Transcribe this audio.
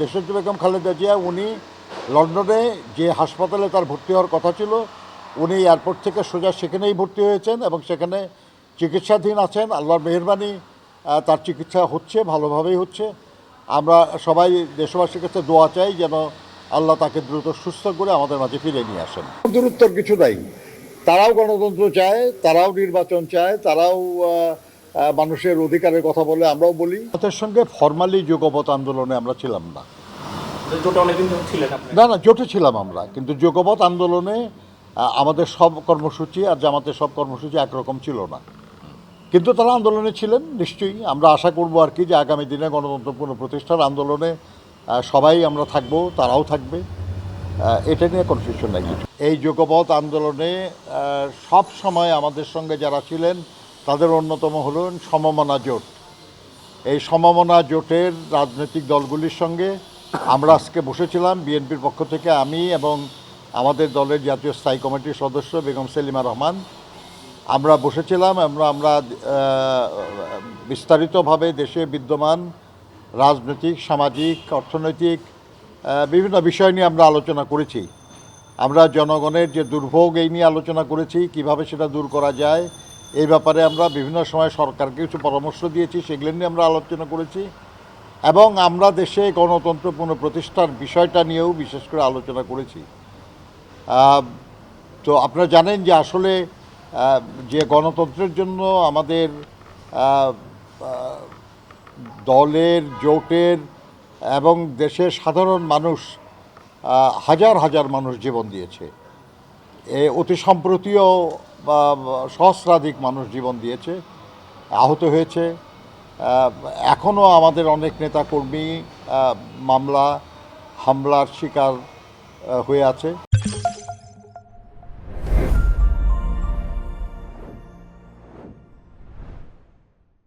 দেশনেত্রী বেগম খালেদা জিয়া উনি লন্ডনে যে হাসপাতালে তার ভর্তি হওয়ার কথা ছিল, উনি এয়ারপোর্ট থেকে সোজা সেখানেই ভর্তি হয়েছেন এবং সেখানে চিকিৎসাধীন আছেন। আল্লাহর মেহেরবানি, তার চিকিৎসা হচ্ছে, ভালোভাবেই হচ্ছে। আমরা সবাই দেশবাসীর কাছে দোয়া চাই যেন আল্লাহ তাকে দ্রুত সুস্থ করে আমাদের মাঝে ফিরে নিয়ে আসেন। দূরত্বর কিছু নাই, তারাও গণতন্ত্র চায়, তারাও নির্বাচন চায়, তারাও মানুষের অধিকারের কথা বলে, আমরাও বলি। তাদের সঙ্গে ফরমালি যুগপৎ আন্দোলনে আমরা ছিলাম না। না না, জোটে ছিলাম আমরা, কিন্তু যুগপৎ আন্দোলনে আমাদের সব কর্মসূচি আর জামাতের সব কর্মসূচি একরকম ছিল না, কিন্তু তারা আন্দোলনে ছিলেন নিশ্চয়ই। আমরা আশা করব আর কি যে আগামী দিনে গণতন্ত্র পুনঃপ্রতিষ্ঠার আন্দোলনে সবাই আমরা থাকব, তারাও থাকবে, এটা নিয়ে কনফিউশন নাই। এই যুগপৎ আন্দোলনে সব সময় আমাদের সঙ্গে যারা ছিলেন তাদের অন্যতম হলেন সমমনা জোট। এই সমমনা জোটের রাজনৈতিক দলগুলির সঙ্গে আমরা আজকে বসেছিলাম। বিএনপির পক্ষ থেকে আমি এবং আমাদের দলের জাতীয় স্থায়ী কমিটির সদস্য বেগম সেলিমা রহমান আমরা বসেছিলাম। আমরা বিস্তারিতভাবে দেশে বিদ্যমান রাজনৈতিক, সামাজিক, অর্থনৈতিক বিভিন্ন বিষয় নিয়ে আমরা আলোচনা করেছি। আমরা জনগণের যে দুর্ভোগ এই নিয়ে আলোচনা করেছি, কিভাবে সেটা দূর করা যায় এই ব্যাপারে আমরা বিভিন্ন সময় সরকারকে কিছু পরামর্শ দিয়েছি, সেগুলো নিয়ে আমরা আলোচনা করেছি। এবং আমরা দেশে গণতন্ত্র পুনঃপ্রতিষ্ঠার বিষয়টা নিয়েও বিশেষ করে আলোচনা করেছি। তো আপনারা জানেন যে আসলে যে গণতন্ত্রের জন্য আমাদের দলের, জোটের এবং দেশের সাধারণ মানুষ হাজার হাজার মানুষ জীবন দিয়েছে। অতি সম্প্রতিও সহস্রাধিক মানুষ জীবন দিয়েছে, আহত হয়েছে। এখনও আমাদের অনেক নেতাকর্মী মামলা, হামলার শিকার হয়ে আছে।